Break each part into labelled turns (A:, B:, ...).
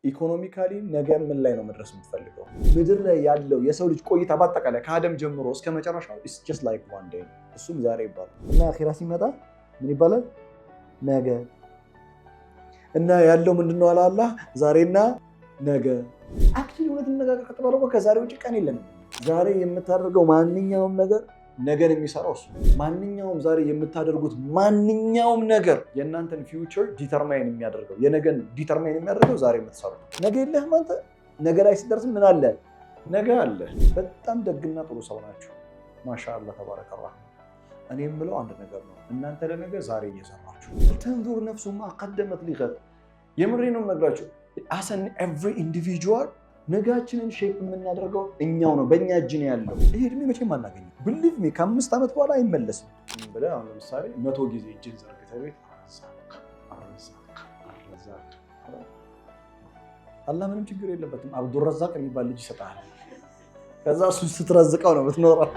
A: ኢኮኖሚካሊ ነገ ምን ላይ ነው መድረስ የምትፈልገው? ምድር ላይ ያለው የሰው ልጅ ቆይታ በአጠቃላይ ከአደም ጀምሮ እስከ መጨረሻው is just like one day እሱም ዛሬ ይባላል እና አኺራ ሲመጣ ምን ይባላል? ነገ እና ያለው ምንድነው አለ አላህ ዛሬና ነገ። አክቹሊ እውነት ነገር ከተባለ ከዛሬ ውጪ ቀን የለም። ዛሬ የምታደርገው ማንኛውም ነገር ነገን የሚሰራው እሱ። ማንኛውም ዛሬ የምታደርጉት ማንኛውም ነገር የእናንተን ፊውቸር ዲተርማይን የሚያደርገው የነገን ዲተርማይን የሚያደርገው ዛሬ የምትሰሩት ነገ የለህም አንተ። ነገ ላይ ሲደርስ ምን አለ? ነገ አለ። በጣም ደግና ጥሩ ሰው ናቸው። ማሻአላህ ተባረከ ረህማን። እኔ የምለው አንድ ነገር ነው። እናንተ ለነገ ዛሬ እየሰራችሁ ተንዙር ነፍሱ ማ ቀደመት ሊገድ። የምሬ ነው የምነግራችሁ። አሰን ኤቭሪ ኢንዲቪጁዋል ነጋችንን ሼፕ የምናደርገው እኛው ነው፣ በእኛ እጅ ነው ያለው። ይሄ እድሜ መቼም አናገኝም። ብሊቭ ሚ ከ5 ዓመት በኋላ አይመለስም ብለህ አሁን ለምሳሌ 100 ጊዜ እጅን ዘርግተህ ቤት አላህ ምንም ችግር የለበትም። አብዱረዛቅ የሚባል ልጅ ይሰጣል። ከዛ እሱን ስትረዝቀው ነው የምትኖረው።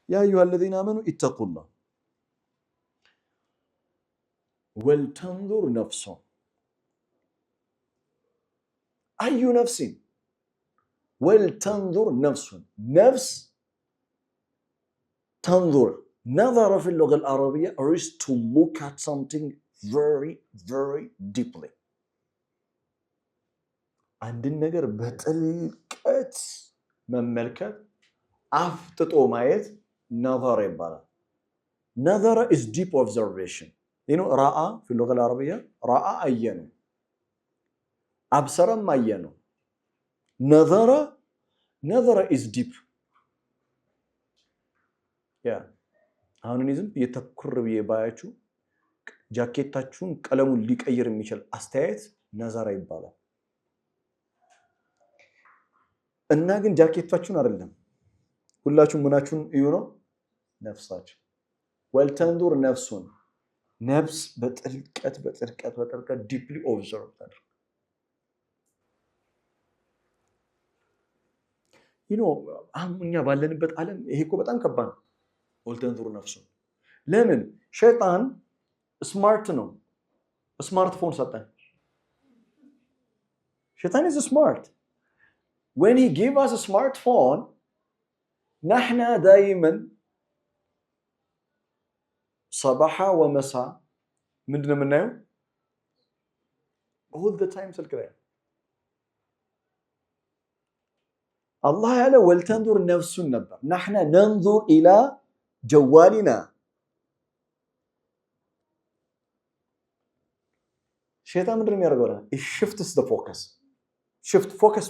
A: يا أيها الذين آمنوا اتقوا الله ولتنظر نفس أي نفس ولتنظر نفس نفس تنظر نظر في اللغة العربية is to look at something very very deeply عند النجر بتلقت مملكة أفتت ومايت نظر يبالا. نظر is deep observation. You know رأى في اللغة العربية رأى أينو أبصر ما أينو نظر is deep. Yeah. አሁን እኔ ዝም የተኩር በየባያቹ ጃኬታችሁን ቀለሙን ሊቀይር የሚችል አስተያየት ነዘራ ይባላል። እና ግን ጃኬታችሁን አይደለም ሁላችሁም ምናችሁን እዩ ነው ነፍሳችሁ። ወልተንዱር ነፍሱን ነፍስ በጥልቀት ዲፕሊ ኦብዘርቭ ታድርግ። እኛ ባለንበት ዓለም ይሄ እኮ በጣም ከባድ ነው። ወልተንዱር ነፍሱን ለምን ሸይጣን ስማርት ነው፣ ስማርትፎን ሰጠን። ሸይጣን is smart. When he gave us a smartphone نحن دائما صباحا ومساء ምንድነው የምናየው? all the time ስልክ ላይ አላህ ያለ ወልተንዙር ነፍሱን ነበር። نحن ننظر الى جوالنا ሸይጣን ምንድነው የሚያደርገው? it shifts the focus focus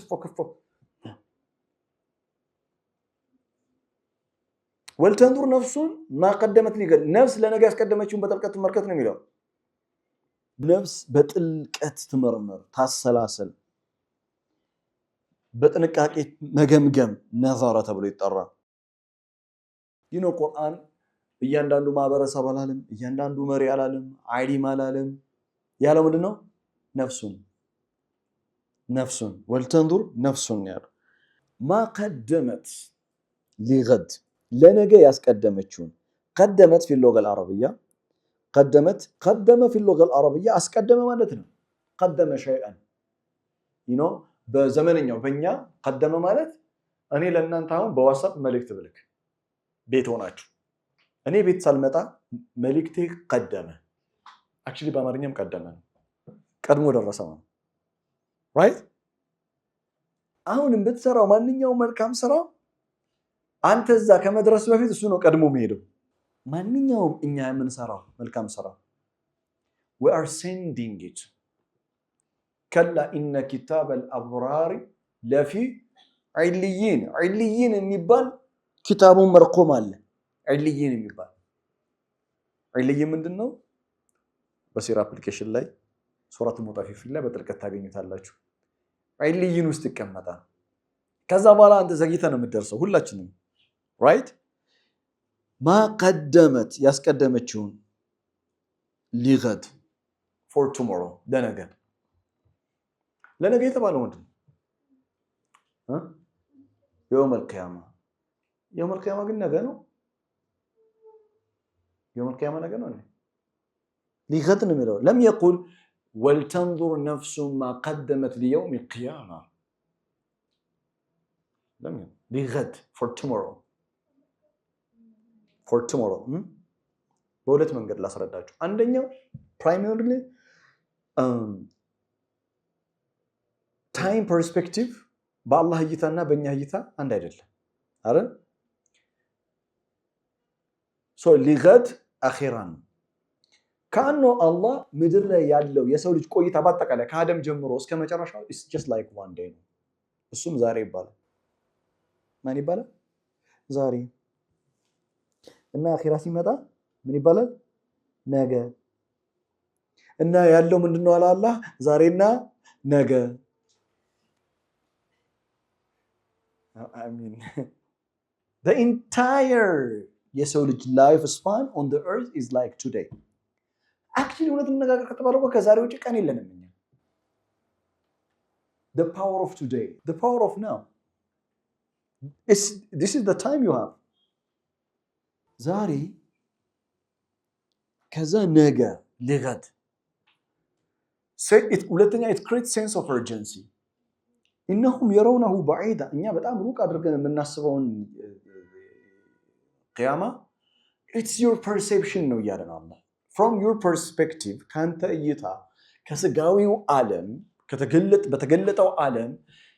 A: ወልተንዙር ነፍሱን ማቀደመት ሊገል ነፍስ ለነገ ያስቀደመችውን በጥልቀት ትመልከት ነው የሚለው። ነፍስ በጥልቀት ትመርምር፣ ታሰላሰል፣ በጥንቃቄ መገምገም ነዘረ ተብሎ ይጠራል። ቁርአን እያንዳንዱ ማህበረሰብ አላለም፣ እያንዳንዱ መሪ አላለም፣ ዓሊም አላለም። ያለው ምንድነው? ነፍሱን ወልተንዙር ነፍሱን ያለው ማቀደመት ሊገድ ለነገ ያስቀደመችውን ቀደመት في اللغة العربية قدم في اللغة العربية አስቀደመ ማለት ነው። قدم شيئا በዘመነኛው በእኛ ቀደመ ማለት እኔ ለእናንተ አሁን በዋትስአፕ መልእክት ብልክ ቤት ሆናችሁ እኔ ቤት ሳልመጣ መልእክቴ ቀደመ። አክቹሊ በአማርኛም ቀደመ ቀድሞ ደረሰ ማለት ራይት። አሁንም ብትሰራው ማንኛውም መልካም ስራ አንተ እዛ ከመድረስ በፊት እሱ ነው ቀድሞ የሚሄደው። ማንኛውም እኛ የምንሰራው መልካም ስራ we are sending it ከላ ኢነ ኪታበ الابرار لفي عليين عليين የሚባል ኪታቡን መርቆም አለ። عليين የሚባል عليين ምንድነው? በሲራ አፕሊኬሽን ላይ ሱረቱ ሙጣፊፊን ላይ በጥልቀት ታገኙታላችሁ። عليين ውስጥ ይቀመጣል። ከዛ በኋላ አንተ ዘግይተህ ነው የምትደርሰው ሁላችንም right ما قدمت ያስቀደመችውን ሊገድ for tomorrow ለነገ ለነገ የተባለው ምንድን ነው? የውመል ቂያማ ግን ነገ ነው። የውመል ቂያማ ነገ ነው። ሊገድ ነው የሚለው ለም የቁል ወልተንዙር ነፍሱ ማ ቀደመት ሊየውም ቂያማ ለም ሊገድ ፎር ቱሞሮ በሁለት መንገድ ላስረዳችሁ። አንደኛው ፕራይመሪሊ ታይም ፐርስፔክቲቭ በአላህ እይታና በእኛ እይታ አንድ አይደለም አይደል? ሊገድ አኺራ ነው። ከአኖ አላህ ምድር ላይ ያለው የሰው ልጅ ቆይታ በአጠቃላይ ከአደም ጀምሮ እስከ መጨረሻው ኢትስ ጀስት ላይክ ዋን ዴይ ነው። እሱም ዛሬ ይባላል። ማን ይባላል? ዛሬ። እና አኺራ ሲመጣ ምን ይባላል? ነገ። እና ያለው ምንድነው አለ አላህ ዛሬና ነገ። አሚን the entire የሰው ልጅ ላይፍ ስፓን on the earth is like today. actually እውነት እንነጋገር ከተባለው ከዛሬ ውጪ ቀን የለንም እኛ። the power of today, the power of now, this is the time you have. ዛሬ ከዛ ነገ ሊገድ ሁለተኛ it creates sense of urgency. إنهم يرونه بعيدا እኛ በጣም ሩቅ አድርገን የምናስበውን ቂያማ it's your perception ነው እያለን አላህ from your perspective ካንተ እይታ ከስጋዊው ዓለም በተገለጠው ዓለም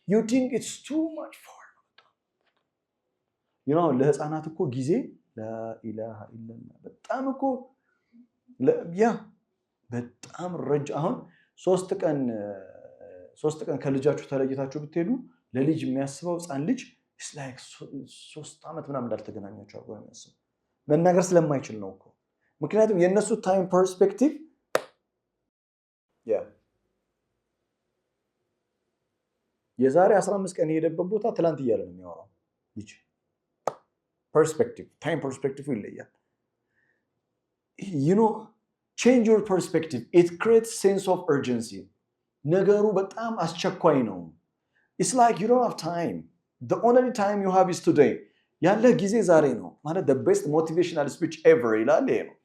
A: you think it's too much far. you know ለህፃናት እኮ ጊዜ لا إله إلا الله በጣም እኮ በጣም አሁን ሶስት ቀን ከልጃችሁ ተለይታችሁ ብትሄዱ ለልጅ የሚያስበው ህፃን ልጅ it's like 3 ዓመት ምናምን እንዳልተገናኛችሁ አድርጎ የሚያስበው መናገር ስለማይችል ነው እኮ። ምክንያቱም የነሱ ታይም ፐርስፔክቲቭ የዛሬ 15 ቀን የሄደበት ቦታ ትላንት እያለ ነው የሚያወራው ልጅ። ፐርስፔክቲቭ ታይም ፐርስፔክቲቭ ይለያል። you know change your perspective, it creates sense of urgency. ነገሩ በጣም አስቸኳይ ነው። it's like you don't have time, the only time you have is today. ያለ ጊዜ ዛሬ ነው ማለት the best motivational speech ever ይላል ይሄ ነው።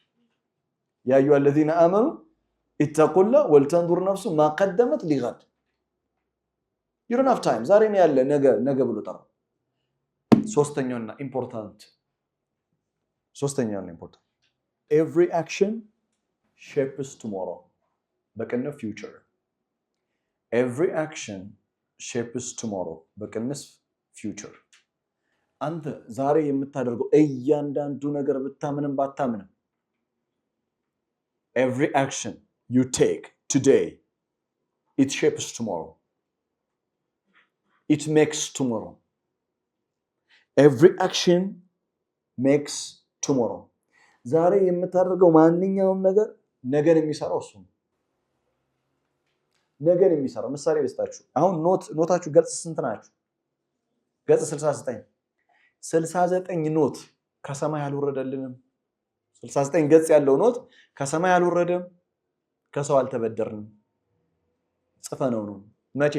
A: ያ አዩሃ الذين آمنوا اتقوا الله ولتنظر نفس ما قدمت لغد. you don't have time ዛሬ ነው ያለ ነገ ብሎ ጠራ። ሶስተኛውና ኢምፖርታንት every action shapes tomorrow. በቀን future. every action shapes tomorrow. በቀንስ future. አንተ ዛሬ የምታደርገው እያንዳንዱ ነገር ብታምንም ባታምንም every action you take today it shapes tomorrow. it makes tomorrow. every action makes tomorrow. ዛሬ የምታደርገው ማንኛውም ነገር ነገን የሚሰራው እሱ ነው። ነገን የሚሰራው ምሳሌ ልስጣችሁ። አሁን ኖታችሁ ገጽ ስንት ናችሁ? ገጽ 69 ኖት ከሰማይ አልወረደልንም። 69 ገጽ ያለው ኖት ከሰማይ አልወረደም፣ ከሰው አልተበደርንም፣ ጽፈነው ነው። መቼ?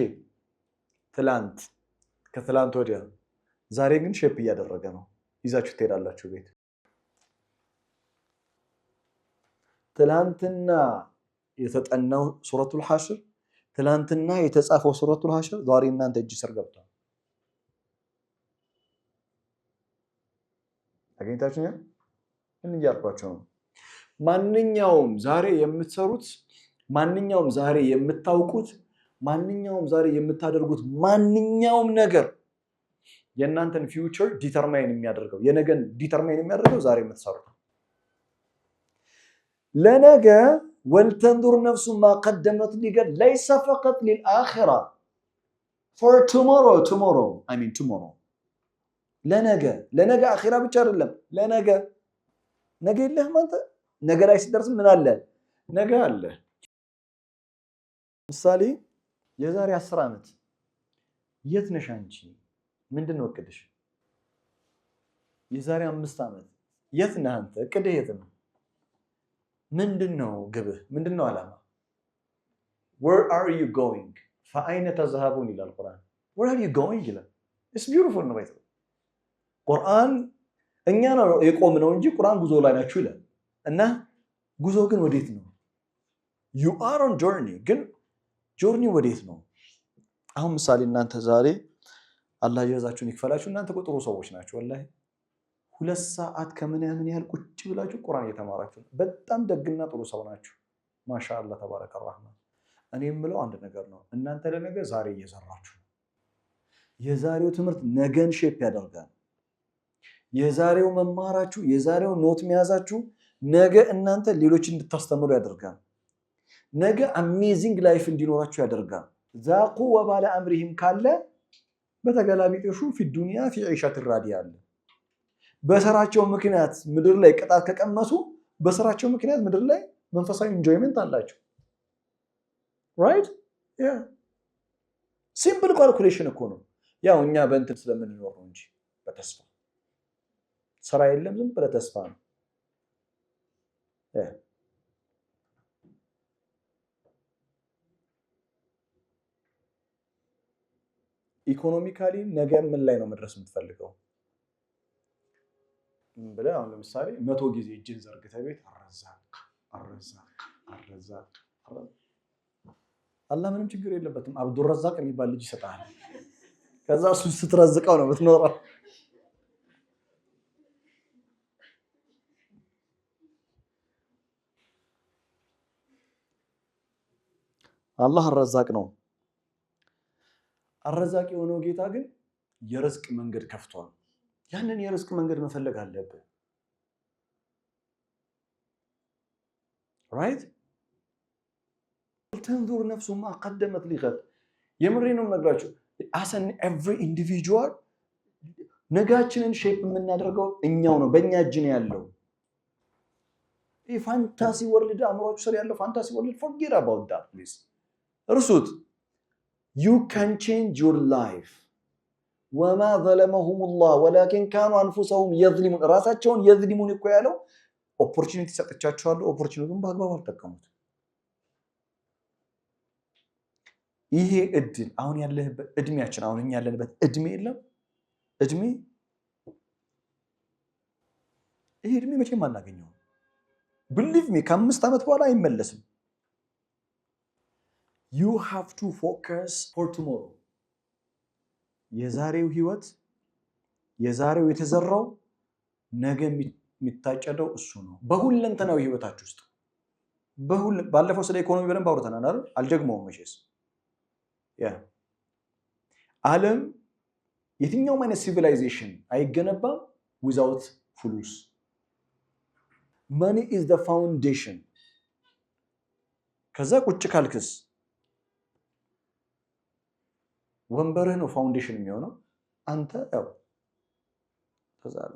A: ትላንት፣ ከትላንት ወዲያ። ዛሬ ግን ሼፕ እያደረገ ነው። ይዛችሁ ትሄዳላችሁ ቤት። ትላንትና የተጠናው ሱረቱል ሐሽር፣ ትላንትና የተጻፈው ሱረቱል ሐሽር ዛሬ እናንተ እጅ ስር ገብቷል። አገኝታችሁኛል? እንያርኳቸው ነው። ማንኛውም ዛሬ የምትሰሩት፣ ማንኛውም ዛሬ የምታውቁት፣ ማንኛውም ዛሬ የምታደርጉት ማንኛውም ነገር የእናንተን ፊውቸር ዲተርማይን የሚያደርገው፣ የነገን ዲተርማይን የሚያደርገው ዛሬ የምትሰሩት። ለነገ ወልተንዙር ነፍሱ ማ ቀደመት ሊገድ ለይሰ ፈቀጥ ሊልአኺራ ፎር ቱሞሮ ለነገ አኺራ ብቻ አይደለም። ለነገ የለህም አንተ። ነገ ላይ ሲደርስ ምን አለ? ነገ አለ። ምሳሌ የዛሬ 10 ዓመት የት ነሽ አንቺ? ምንድን ነው እቅድሽ? የዛሬ 5 ዓመት የት ነህ አንተ? እቅድህ የት ነው? ምንድን ነው ግብህ? ምንድን ነው ዓላማ? where are you going? ፈአይነ ተዝሀቡን ይላል ቁርአን። where are you going ይላል። it's beautiful ነው ባይዘው ቁርአን እኛ ነው የቆምነው እንጂ ቁርአን ጉዞ ላይ ናችሁ ይላል። እና ጉዞ ግን ወዴት ነው? you are on journey ግን ጆርኒ ወዴት ነው? አሁን ምሳሌ እናንተ ዛሬ አላህ ይዛችሁን ይክፈላችሁ እናንተ ጥሩ ሰዎች ናችሁ ወላሂ 2 ሰዓት ከምናምን ያህል ቁጭ ብላችሁ ቁርአን እየተማራችሁ በጣም ደግና ጥሩ ሰው ናችሁ ማሻአላህ ተባረከ الرحمن እኔ የምለው አንድ ነገር ነው እናንተ ለነገ ዛሬ እየሰራችሁ የዛሬው ትምህርት ነገን ሼፕ ያደርጋል የዛሬው መማራችሁ የዛሬው ኖት መያዛችሁ ነገ እናንተ ሌሎች እንድታስተምሩ ያደርጋል ነገ አሜዚንግ ላይፍ እንዲኖራችሁ ያደርጋል ዛቁ ወባለ አምሪሂም ካለ በተገላቢጦሹ في الدنيا في عيشة راضية አለ በሰራቸው ምክንያት ምድር ላይ ቅጣት ከቀመሱ በሰራቸው ምክንያት ምድር ላይ መንፈሳዊ ኢንጆይመንት አላቸው right yeah simple calculation እኮ ነው ያው እኛ በእንትን ስለምንኖር ነው እንጂ በተስፋ ስራ የለም ዝም ብለ ተስፋ ነው ኢኮኖሚካሊ ነገ ምን ላይ ነው መድረስ የምትፈልገው ብለ አሁን ለምሳሌ 100 ጊዜ እጅን ዘርግተህ ቤት አረዛቅ አላህ ምንም ችግር የለበትም አብዱረዛቅ የሚባል ልጅ ይሰጣል ከዛ እሱ ስትረዝቀው ነው የምትኖረው አላህ አረዛቅ ነው አረዛቅ የሆነው ጌታ ግን የርዝቅ መንገድ ከፍቷል ያንን የርዝቅ መንገድ መፈለግ አለብህ right تنظر نفس ما قدمت لغد የምሬንም ነግራችሁ as an every individual ነጋችንን ሼፕ የምናደርገው እኛው ነው በእኛ እጅ ነው ያለው ፋንታሲ ወርልድ አምሮች ስር ያለው ፋንታሲ ወርልድ forget about that please እርሱት you can change your life وما ظلمهم الله ولكن كانوا انفسهم يظلمون ራሳቸውን يظلمون እኮ ያለው ኦፖርቹኒቲ ሰጥቻቸዋለሁ ኦፖርቹኒቲውን በአግባቡ አልተጠቀሙት ይሄ እድል አሁን ያለህበት እድሜያችን አሁን እኛ ያለንበት እድሜ የለም እድሜ ይሄ እድሜ መቼም አናገኘው believe me ከ5 ዓመት በኋላ አይመለስም you have to focus for tomorrow የዛሬው ህይወት የዛሬው የተዘራው ነገ የሚታጨደው እሱ ነው በሁለንተናው ህይወታችሁ ውስጥ ባለፈው ስለ ኢኮኖሚ በደንብ አውርተናል አይደል አልደግመውም መቼስ ያ ዓለም የትኛውም አይነት ሲቪላይዜሽን አይገነባም without fulus money is the foundation ከዛ ቁጭ ካልክስ ወንበርህ ነው ፋውንዴሽን የሚሆነው አንተ ያው ተዛለ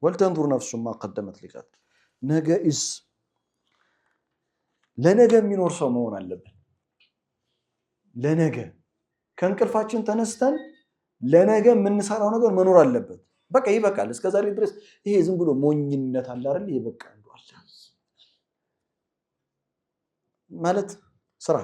A: ወልተንዙር ነፍሱ ما قدمت لغد ነገ is ለነገ የሚኖር ሰው መሆን አለብን ለነገ ከእንቅልፋችን ተነስተን ለነገ የምንሰራው ነገር መኖር አለበት በቃ ይበቃል እስከዛሬ ድረስ ይሄ ዝም ብሎ ሞኝነት አለ አይደል ይበቃ እንደዋል ማለት ስራ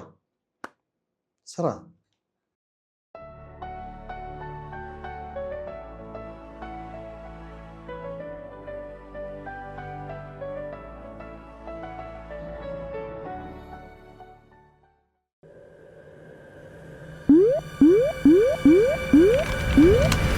B: Mm-hmm.